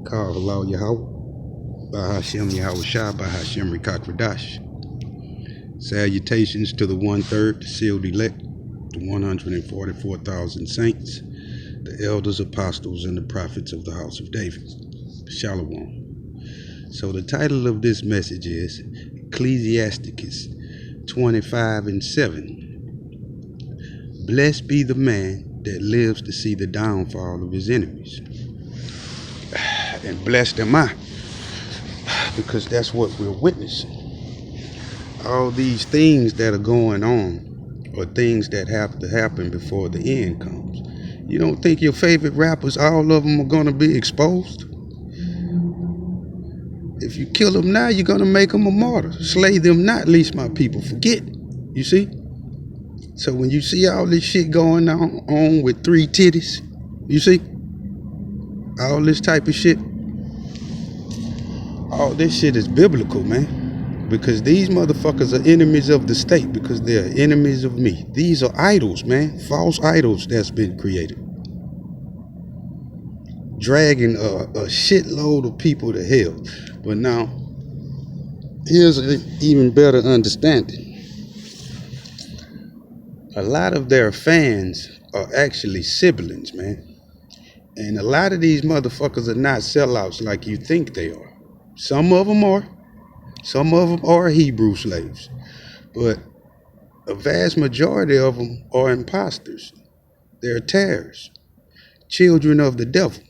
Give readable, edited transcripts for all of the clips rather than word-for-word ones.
Kavalau Yahweh, Bahashem Yahweh Shah, Bahashem Rikak Radash. Salutations to the 1/3, the sealed elect, the 144,000 saints, the elders, apostles, and the prophets of the house of David. Shalom. So the title of this message is Ecclesiasticus 25:7. Blessed be the man that lives to see the downfall of his enemies. And blessed am I, because that's what we're witnessing. All these things that are going on are things that have to happen before the end comes. You don't think your favorite rappers, all of them are going to be exposed? If you kill them now, you're going to make them a martyr. Slay them not, lest my people forget. You see? So when you see all this shit going on with 3 titties, you see? All this type of shit. All this shit is biblical, man. Because these motherfuckers are enemies of the state, because they're enemies of me. These are idols, man. False idols that's been created. Dragging a shitload of people to hell. But now, here's an even better understanding. A lot of their fans are actually siblings, man. And a lot of these motherfuckers are not sellouts like you think they are. Some of them are. Some of them are Hebrew slaves. But a vast majority of them are imposters. They're tares. Children of the devil.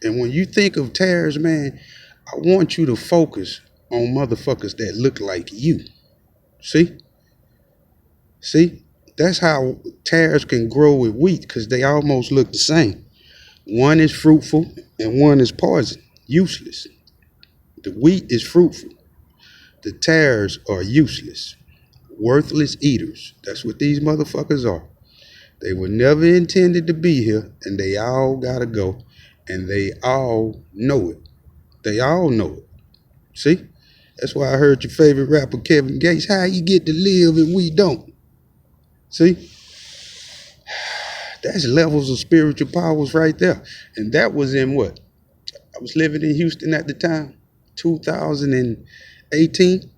And when you think of tares, man, I want you to focus on motherfuckers that look like you. See? See? That's how tares can grow with wheat, because they almost look the same. One is fruitful and one is poison, useless. The wheat is fruitful. The tares are useless, worthless eaters. That's what these motherfuckers are. They were never intended to be here, and they all gotta go, and they all know it. They all know it. See? That's why I heard your favorite rapper, Kevin Gates, how you get to live and we don't. See? That's levels of spiritual powers right there. And that was in what? I was living in Houston at the time, 2018.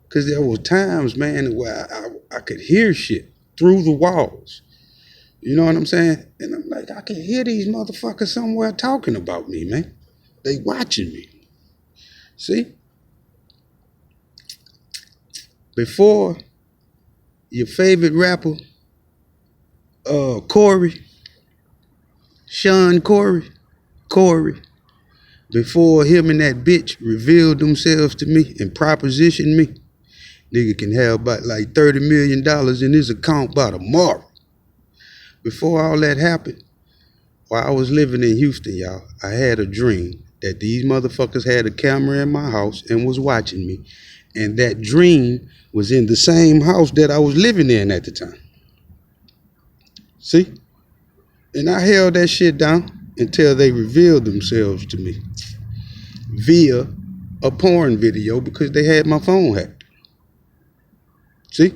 Because there were times, man, where I could hear shit through the walls. You know what I'm saying? And I'm like, I can hear these motherfuckers somewhere talking about me, man. They watching me. See? Before your favorite rapper, Sean Corey, before him and that bitch revealed themselves to me and propositioned me, nigga can have about like $30 million in his account by tomorrow. Before all that happened, while I was living in Houston, y'all, I had a dream that these motherfuckers had a camera in my house and was watching me. And that dream was in the same house that I was living in at the time. See? And I held that shit down until they revealed themselves to me via a porn video, because they had my phone hacked. See?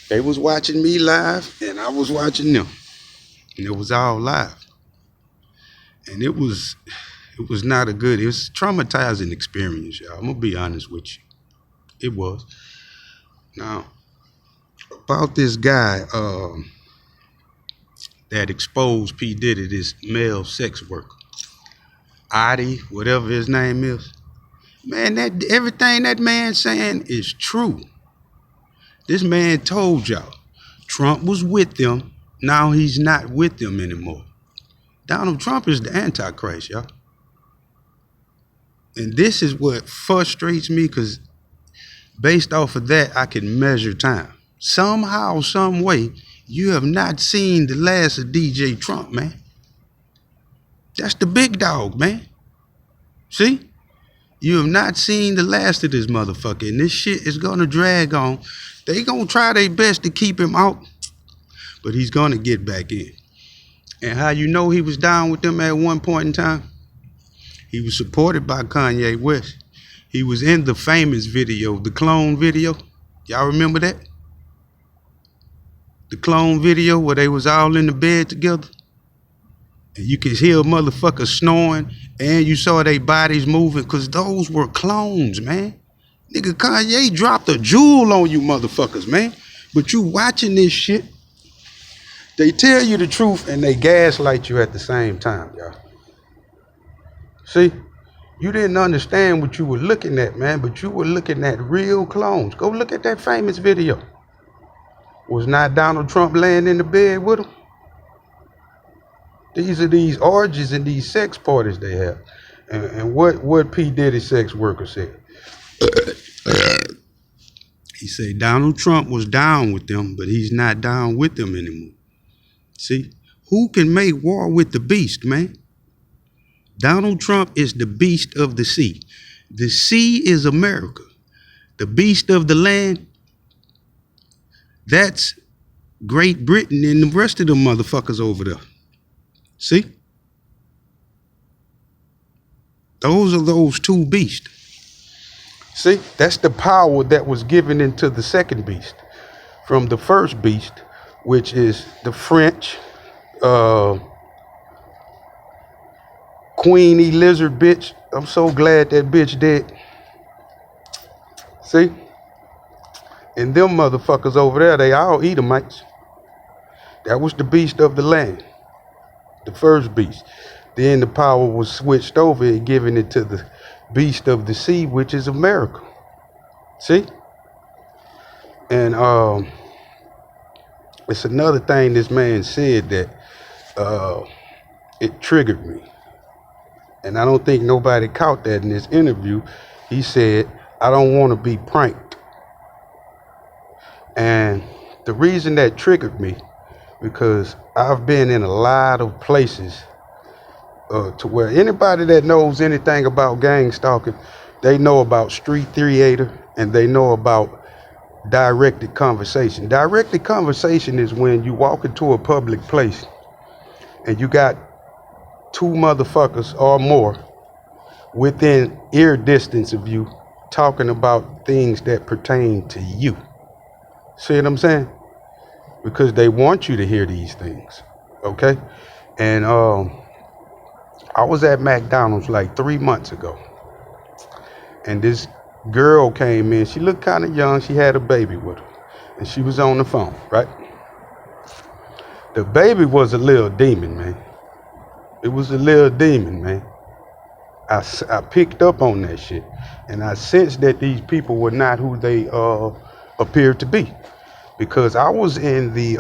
They was watching me live and I was watching them. And it was all live. And it was not a good, it was a traumatizing experience, y'all. I'm gonna be honest with you. It was. Now, about this guy that exposed P. Diddy, this male sex worker, Adi, whatever his name is. Man, that everything that man saying is true. This man told y'all Trump was with them. Now he's not with them anymore. Donald Trump is the Antichrist, y'all. And this is what frustrates me, because based off of that, I can measure time. Somehow, some way, you have not seen the last of DJ Trump, man. That's the big dog, man. See? You have not seen the last of this motherfucker, and this shit is gonna drag on. They gonna try their best to keep him out, but he's gonna get back in. And how you know he was down with them at one point in time? He was supported by Kanye West. He was in the famous video, the clone video. Y'all remember that? The clone video where they was all in the bed together. And you could hear motherfuckers snoring, and you saw their bodies moving, because those were clones, man. Nigga, Kanye dropped a jewel on you motherfuckers, man. But you watching this shit, they tell you the truth and they gaslight you at the same time, y'all. See, you didn't understand what you were looking at, man, but you were looking at real clones. Go look at that famous video. Was not Donald Trump laying in the bed with him? These are these orgies and these sex parties they have. And what P. Diddy sex worker said. He said Donald Trump was down with them, but he's not down with them anymore. See, who can make war with the beast, man? Donald Trump is the beast of the sea. The sea is America. The beast of the land, that's Great Britain and the rest of them motherfuckers over there. See? Those are those two beasts. See? That's the power that was given into the second beast from the first beast, which is the French Queenie lizard bitch. I'm so glad that bitch dead. See? And them motherfuckers over there, they all Edomites. That was the beast of the land. The first beast. Then the power was switched over and given it to the beast of the sea, which is America. See? And it's another thing this man said that it triggered me. And I don't think nobody caught that in this interview. He said, I don't want to be pranked. And the reason that triggered me, because I've been in a lot of places to where anybody that knows anything about gang stalking, they know about street theater and they know about directed conversation. Directed conversation is when you walk into a public place and you got two motherfuckers or more within ear distance of you talking about things that pertain to you. See what I'm saying? Because they want you to hear these things, okay? And I was at McDonald's like 3 months ago, and this girl came in. She looked kind of young. She had a baby with her, and she was on the phone, right? The baby was a little demon, man. It was a little demon, man. I picked up on that shit, and I sensed that these people were not who they appeared to be. Because I was in the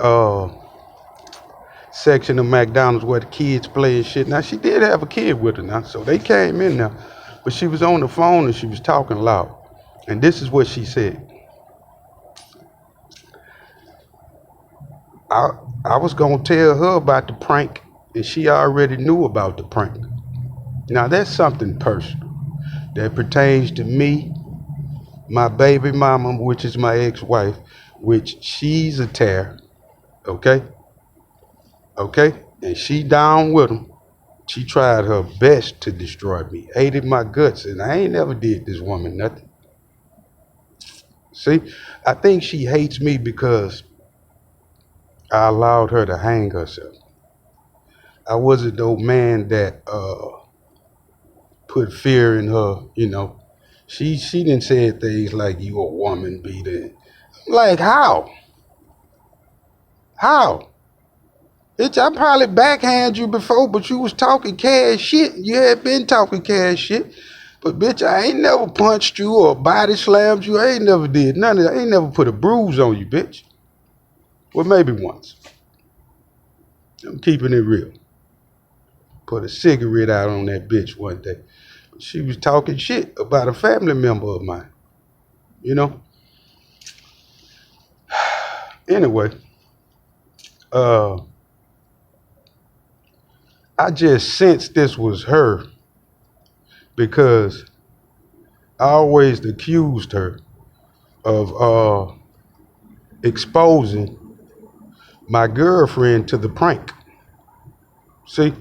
section of McDonald's where the kids play and shit. Now, she did have a kid with her now, so they came in now. But she was on the phone and she was talking loud. And this is what she said. I was going to tell her about the prank, and she already knew about the prank. Now, that's something personal that pertains to me, my baby mama, which is my ex-wife, which she's a tear, okay? Okay? And she down with him. She tried her best to destroy me, hated my guts, and I ain't never did this woman nothing. See? I think she hates me because I allowed her to hang herself. I wasn't no man that put fear in her, you know. She didn't say things like, you a woman beater. Like, how? How? Bitch, I probably backhand you before, but you was talking cash shit. You had been talking cash shit. But bitch, I ain't never punched you or body slammed you. I ain't never did none of that. I ain't never put a bruise on you, bitch. Well, maybe once. I'm keeping it real. Put a cigarette out on that bitch one day. She was talking shit about a family member of mine. You know? Anyway, I just sensed this was her because I always accused her of exposing my girlfriend to the prank. See,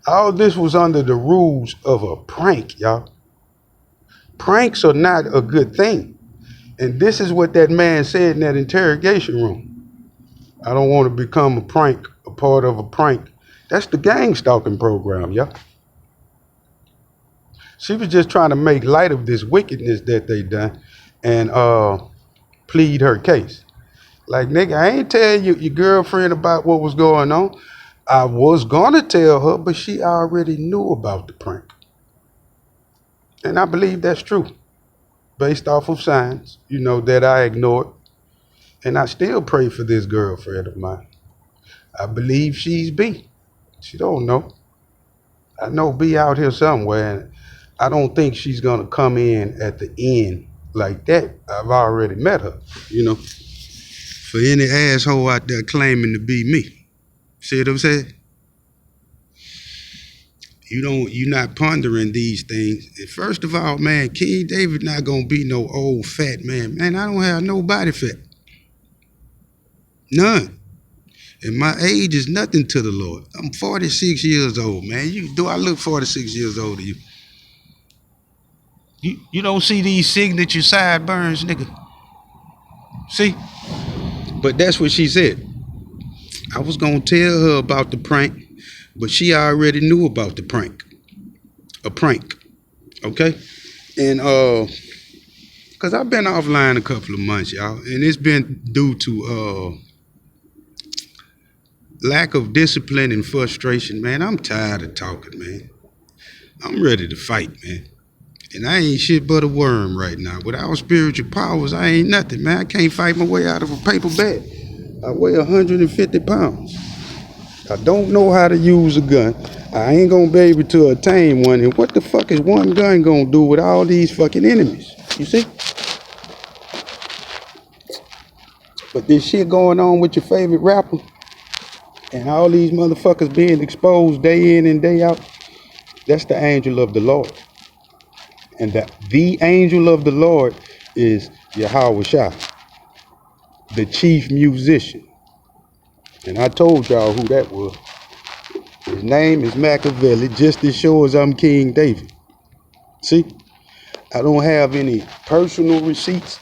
all this was under the rules of a prank, y'all. Pranks are not a good thing. And this is what that man said in that interrogation room. I don't want to become a part of a prank That's the gang stalking program, y'all. She was just trying to make light of this wickedness that they done and plead her case. Like, nigga, I ain't tell your girlfriend about what was going on. I was gonna tell her, but she already knew about the prank. And I believe that's true, based off of signs, that I ignored. And I still pray for this girlfriend of mine. I believe she's B. She don't know. I know B out here somewhere, and I don't think she's gonna come in at the end like that. I've already met her, For any asshole out there claiming to be me. See what I'm saying? You're not pondering these things. And first of all, man, King David not gonna be no old fat man. Man, I don't have no body fat. None. And my age is nothing to the Lord. I'm 46 years old, man. Do I look 46 years old to you? You don't see these signature sideburns, nigga. See? But that's what she said. I was gonna tell her about the prank, but she already knew about the prank. A prank. Okay? And cause I've been offline a couple of months, y'all, and it's been due to lack of discipline and frustration, man. I'm tired of talking, man. I'm ready to fight, man. And I ain't shit but a worm right now. Without spiritual powers, I ain't nothing, man. I can't fight my way out of a paper bag. I weigh 150 pounds. I don't know how to use a gun. I ain't gonna be able to attain one. And what the fuck is one gun gonna do with all these fucking enemies? You see? But this shit going on with your favorite rapper and all these motherfuckers being exposed day in and day out, that's the angel of the Lord. And the angel of the Lord is Yahweh Shah, the chief musician. And I told y'all who that was. His name is Machiavelli, just as sure as I'm King David. See, I don't have any personal receipts,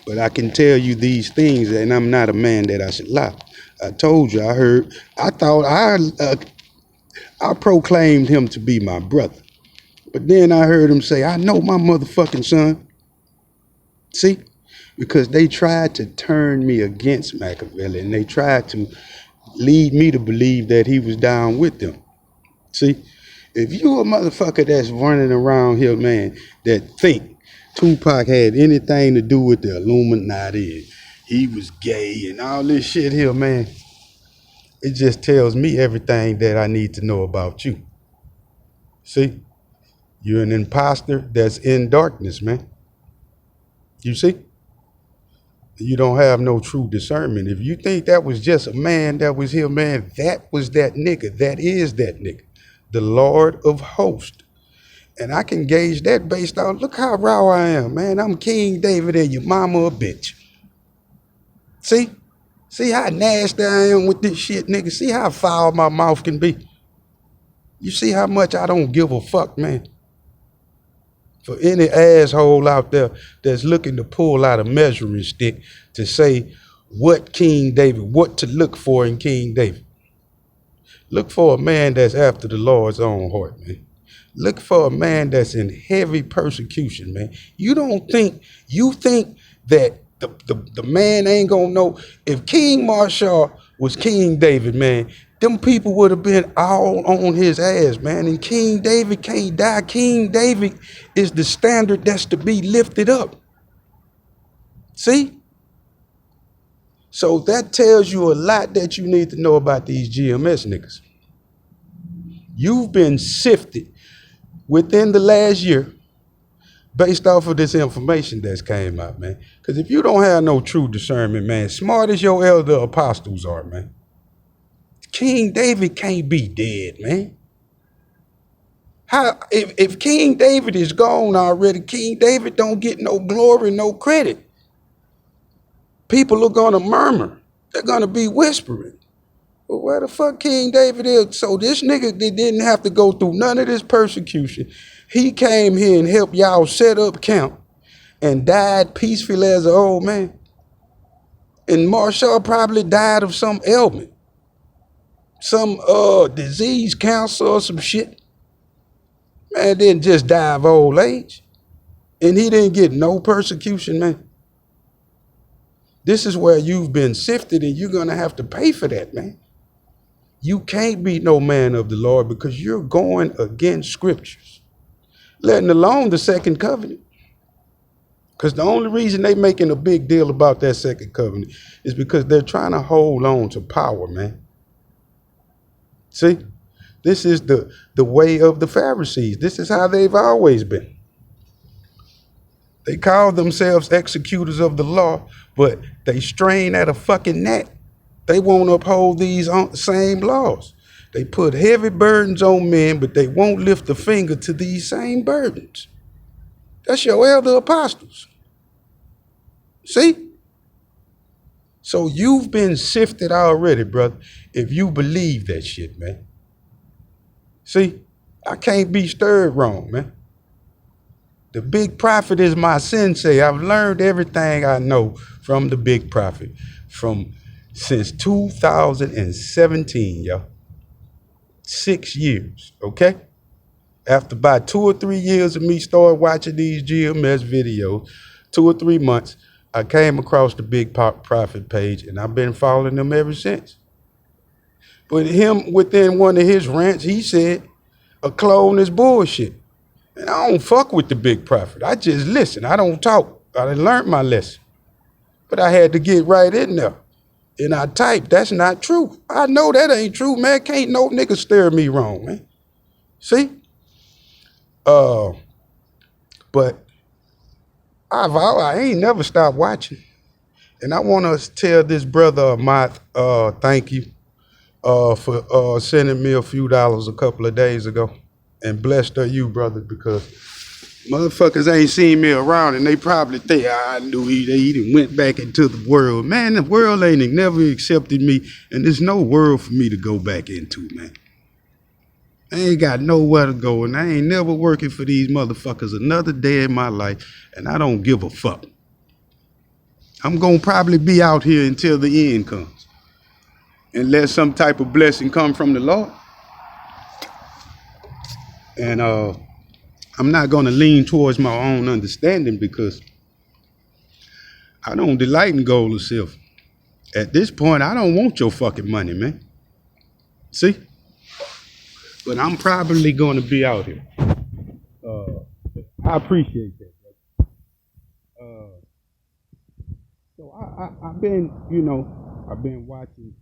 but I can tell you these things, and I'm not a man that I should lie. I told you, I proclaimed him to be my brother. But then I heard him say, I know my motherfucking son. See? Because they tried to turn me against Machiavelli, and they tried to lead me to believe that he was down with them. See? If you a motherfucker that's running around here, man, that think Tupac had anything to do with the Illuminati, he was gay and all this shit here, man, it just tells me everything that I need to know about you. See? You're an imposter that's in darkness, man. You see? You don't have no true discernment. If you think that was just a man that was here, man, that was that nigga. That is that nigga. The Lord of hosts. And I can gauge that based on, look how raw I am, man. I'm King David and your mama a bitch. See? See how nasty I am with this shit, nigga? See how foul my mouth can be? You see how much I don't give a fuck, man? For any asshole out there that's looking to pull out a measuring stick to say what to look for in King David. Look for a man that's after the Lord's own heart, man. Look for a man that's in heavy persecution, man. You think that the man ain't gonna know. If King Marshall was King David, man, them people would have been all on his ass, man. And King David can't die. King David is the standard that's to be lifted up. See? So that tells you a lot that you need to know about these GMS niggas. You've been sifted within the last year based off of this information that's came out, man. Because if you don't have no true discernment, man, smart as your elder apostles are, man, King David can't be dead, man. How if King David is gone already, King David don't get no glory, no credit. People are gonna murmur. They're gonna be whispering. Well, where the fuck King David is? So this nigga didn't have to go through none of this persecution. He came here and helped y'all set up camp and died peacefully as an old man. And Marshall probably died of some ailment. some disease, cancer or some shit. Man didn't just die of old age. And he didn't get no persecution, man. This is where you've been sifted and you're going to have to pay for that, man. You can't be no man of the Lord because you're going against scriptures, letting alone the second covenant. Because the only reason they making a big deal about that second covenant is because they're trying to hold on to power, man. See, this is the way of the Pharisees. This is how they've always been. They call themselves executors of the law, but they strain at a fucking gnat. They won't uphold these same laws. They put heavy burdens on men, but they won't lift a finger to these same burdens. That's your elder apostles. See? So you've been sifted already, brother, if you believe that shit, man. See? I can't be stirred wrong, man. The big prophet is my sensei. I've learned everything I know from the big prophet since 2017, yo. 6 years, okay? After about 2 or 3 years of me started watching these GMS videos, 2 or 3 months, I came across the big prophet page and I've been following them ever since. But him, within one of his rants, he said, a clone is bullshit. And I don't fuck with the big prophet. I just listen. I don't talk. I done learned my lesson. But I had to get right in there. And I typed, that's not true. I know that ain't true, man. Can't no nigga steer me wrong, man. See? But I ain't never stopped watching. And I want to tell this brother Mott, thank you for sending me a few dollars a couple of days ago. And blessed are you, brother, because motherfuckers ain't seen me around and they probably think, I knew he done went back into the world. Man, the world ain't never accepted me, and there's no world for me to go back into, man. I ain't got nowhere to go, and I ain't never working for these motherfuckers another day in my life, and I don't give a fuck. I'm gonna probably be out here until the end comes, unless some type of blessing come from the Lord. And I'm not going to lean towards my own understanding because I don't delight in gold or silver. At this point, I don't want your fucking money, man. See? But I'm probably going to be out here. I appreciate that. So I've been, I've been watching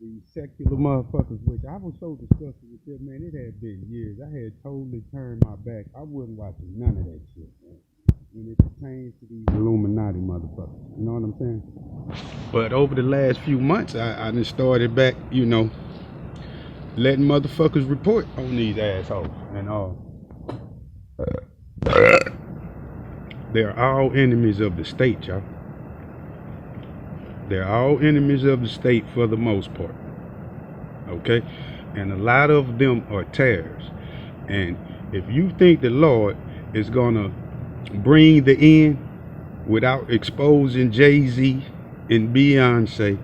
these secular motherfuckers, which I was so disgusted with them, man. It had been years. I had totally turned my back. I wasn't watching none of that shit, man, when it pertains to these Illuminati motherfuckers. You know what I'm saying? But over the last few months, I done started back, letting motherfuckers report on these assholes. And they're all enemies of the state, y'all. They're all enemies of the state for the most part, okay? And a lot of them are terrorists. And if you think the Lord is gonna bring the end without exposing Jay-Z and Beyonce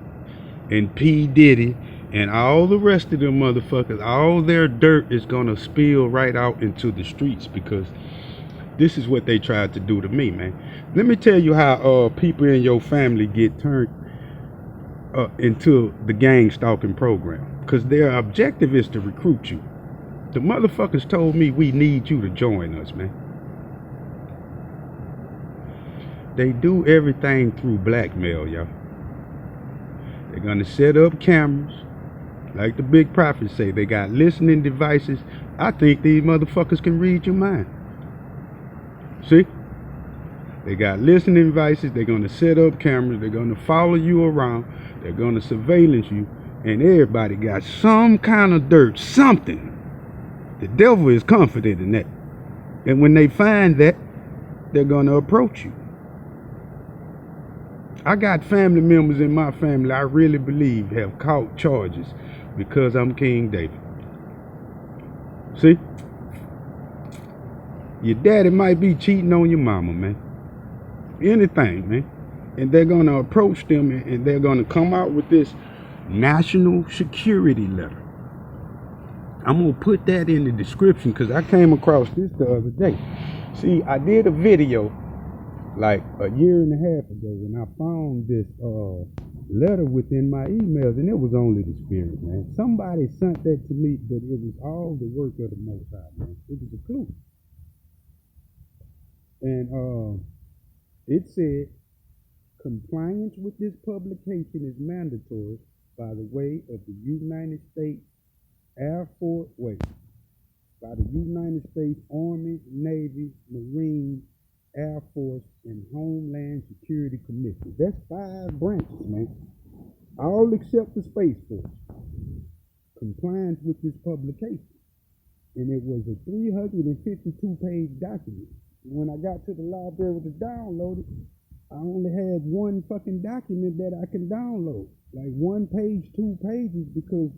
and P. Diddy and all the rest of them motherfuckers, all their dirt is gonna spill right out into the streets, because this is what they tried to do to me, man. Let me tell you how people in your family get turned into the gang stalking program, because their objective is to recruit you. The motherfuckers told me we need you to join us, man. They do everything through blackmail, y'all. They're gonna set up cameras, like the big prophets say. They got listening devices. I think these motherfuckers can read your mind. See? They got listening devices. They're gonna set up cameras. They're gonna follow you around. They're gonna surveillance you, and everybody got some kind of dirt, something. The devil is confident in that. And when they find that, they're gonna approach you. I got family members in my family I really believe have caught charges because I'm King David. See? Your daddy might be cheating on your mama, man. Anything, man. And they're going to approach them and they're going to come out with this national security letter. I'm gonna put that in the description because I came across this the other day. See, I did a video like a year and a half ago when I found this letter within my emails, and it was only the spirit, man. Somebody sent that to me, but it was all the work of the Most High, man. It was a clue. And it said, compliance with this publication is mandatory by the way of the United States Air Force, by the United States Army, Navy, Marine, Air Force, and Homeland Security Commission. That's 5 branches, man. All except the Space Force. Compliance with this publication. And it was a 352-page document. When I got to the library to download it, I only had one fucking document that I can download. Like 1 page, 2 pages, because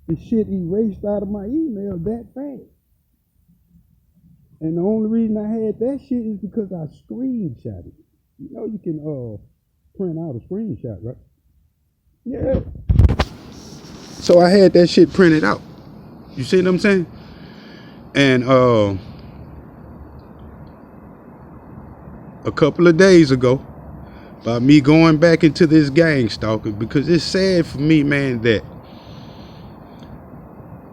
the shit erased out of my email that fast. And the only reason I had that shit is because I screenshot it. You know you can print out a screenshot, right? Yeah. So I had that shit printed out. You see what I'm saying? And a couple of days ago, by me going back into this gang stalking, because it's sad for me, man, that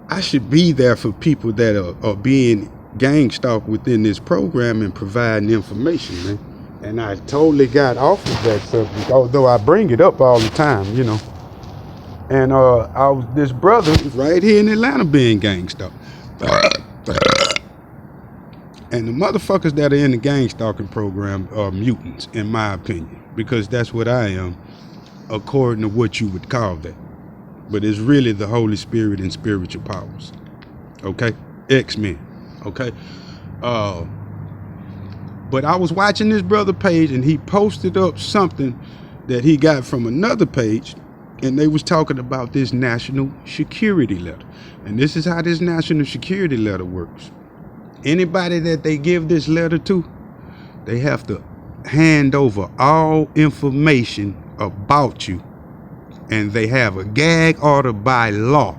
I should be there for people that are being gang stalked within this program and providing information, man. And I totally got off of that subject, although I bring it up all the time, you know. And I was this brother right here in Atlanta being gang stalked. And the motherfuckers that are in the gang stalking program are mutants, in my opinion, because that's what I am, according to what you would call that. But it's really the Holy Spirit and spiritual powers. Okay? X-Men. Okay? But I was watching this brother page, and he posted up something that he got from another page, and they was talking about this national security letter. And this is how this national security letter works. Anybody that they give this letter to, they have to hand over all information about you, and they have a gag order by law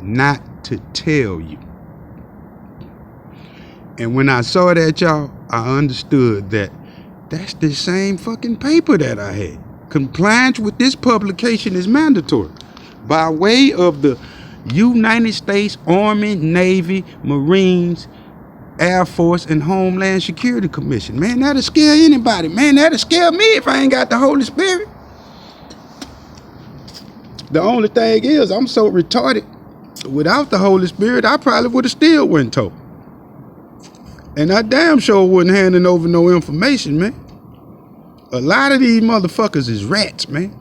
not to tell you. And when I saw that, y'all, I understood that that's the same fucking paper that I had. Compliance with this publication is mandatory by way of the United States Army, Navy, Marines, Air Force, and Homeland Security Commission. Man, that'll scare anybody. Man, that'll scare me if I ain't got the Holy Spirit. The only thing is, I'm so retarded. Without the Holy Spirit, I probably would have still went told. And I damn sure wasn't handing over no information, man. A lot of these motherfuckers is rats, man.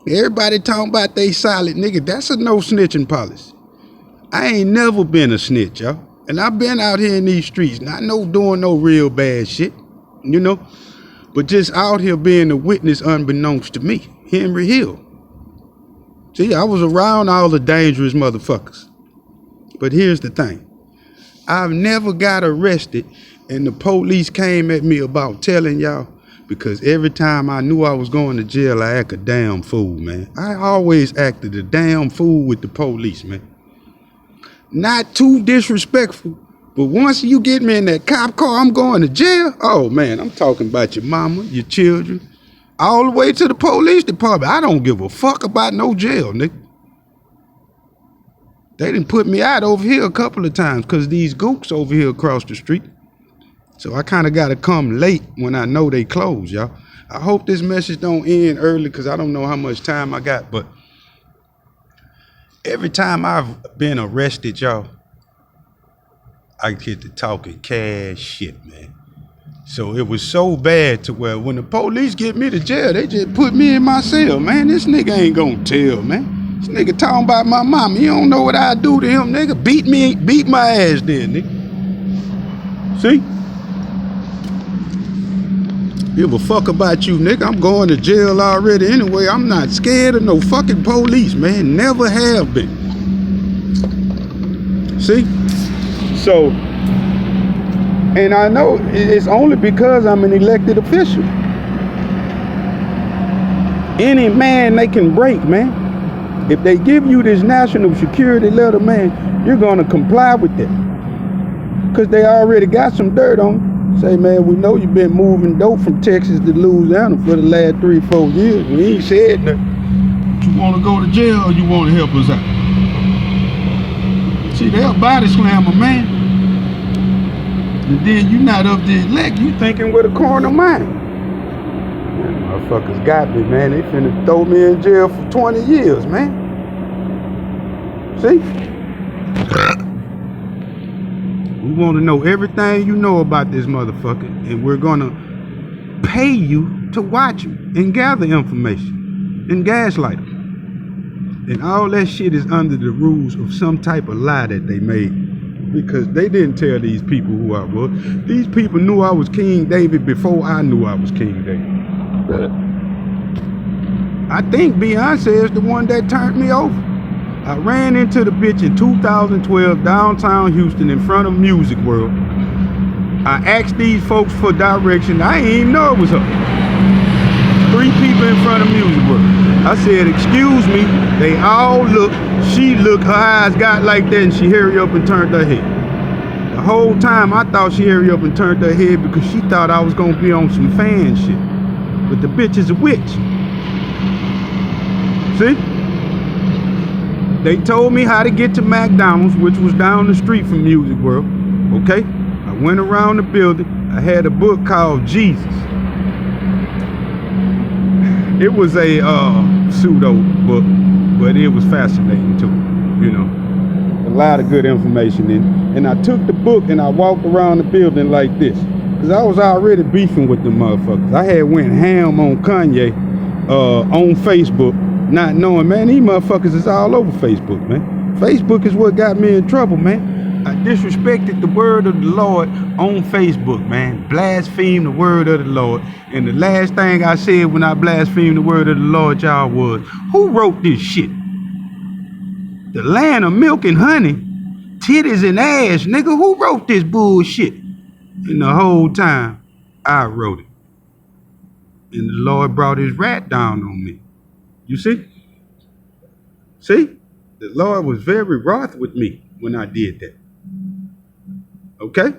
Everybody talking about they solid, nigga. That's a no snitching policy. I ain't never been a snitch, y'all. And I've been out here in these streets, not no doing no real bad shit, you know, but just out here being a witness unbeknownst to me, Henry Hill. See, I was around all the dangerous motherfuckers. But here's the thing. I've never got arrested and the police came at me about telling y'all, because every time I knew I was going to jail, I act a damn fool, man. I always acted a damn fool with the police, man. Not too disrespectful, but once you get me in that cop car, I'm going to jail. Oh, man, I'm talking about your mama, your children, all the way to the police department. I don't give a fuck about no jail, nigga. They done put me out over here a couple of times because these gooks over here across the street. So I kind of got to come late when I know they close, y'all. I hope this message don't end early because I don't know how much time I got, but every time I've been arrested, y'all, I get to talking cash shit, man. So it was so bad to where when the police get me to jail, they just put me in my cell, man. This nigga ain't gonna tell, man. This nigga talking about my mama. You don't know what I do to him, nigga. Beat my ass then, nigga. See? Give a fuck about you, nigga. I'm going to jail already anyway. I'm not scared of no fucking police, man. Never have been. See? So, and I know it's only because I'm an elected official. Any man they can break, man. If they give you this national security letter, man, you're gonna comply with that. Cause they already got some dirt on you. Say, man, we know you've been moving dope from Texas to Louisiana for the last 3-4 years. We ain't said nothing. You wanna go to jail or you wanna help us out? See, they'll body slam a man. And then you not up there elect, you thinking with a corner mind. Man, motherfuckers got me, man. They finna throw me in jail for 20 years, man. See? We want to know everything you know about this motherfucker, and we're gonna pay you to watch him and gather information and gaslight him. And all that shit is under the rules of some type of lie that they made, because they didn't tell these people who I was. These people knew I was King David before I knew I was King David. I think Beyonce is the one that turned me over. I ran into the bitch in 2012 downtown Houston in front of Music World. I asked these folks for direction. I didn't even know it was her. 3 people in front of Music World. I said, excuse me. They all look. She looked. Her eyes got like that and she hurried up and turned her head. The whole time I thought she hurried up and turned her head because she thought I was going to be on some fan shit. But the bitch is a witch. See? They told me how to get to McDonald's, which was down the street from Music World. Okay? I went around the building. I had a book called Jesus. It was a pseudo book, but it was fascinating too, you know. A lot of good information in it. And I took the book and I walked around the building like this, because I was already beefing with the motherfuckers. I had went ham on Kanye on Facebook, not knowing, man, these motherfuckers is all over Facebook, man. Facebook is what got me in trouble, man. I disrespected the word of the Lord on Facebook, man. Blasphemed the word of the Lord. And the last thing I said when I blasphemed the word of the Lord, y'all, was, who wrote this shit? The land of milk and honey, titties and ass, nigga. Who wrote this bullshit? And the whole time, I wrote it. And the Lord brought his wrath down on me. You see? See? The Lord was very wroth with me when I did that. Okay?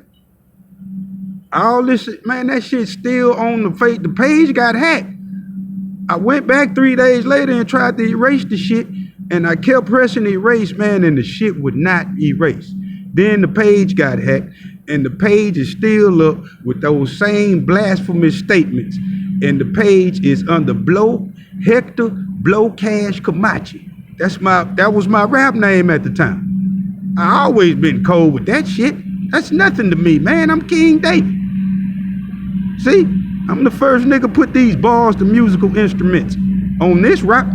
All this, man, that shit's still on the face. The page got hacked. I went back 3 days later and tried to erase the shit, and I kept pressing erase, man, and the shit would not erase. Then the page got hacked, and the page is still up with those same blasphemous statements. And the page is under Blow Hector Blow Cash Camachi. That was my rap name at the time. I always been cold with that shit. That's nothing to me, man. I'm King David. See, I'm the first nigga put these bars to musical instruments on this rock.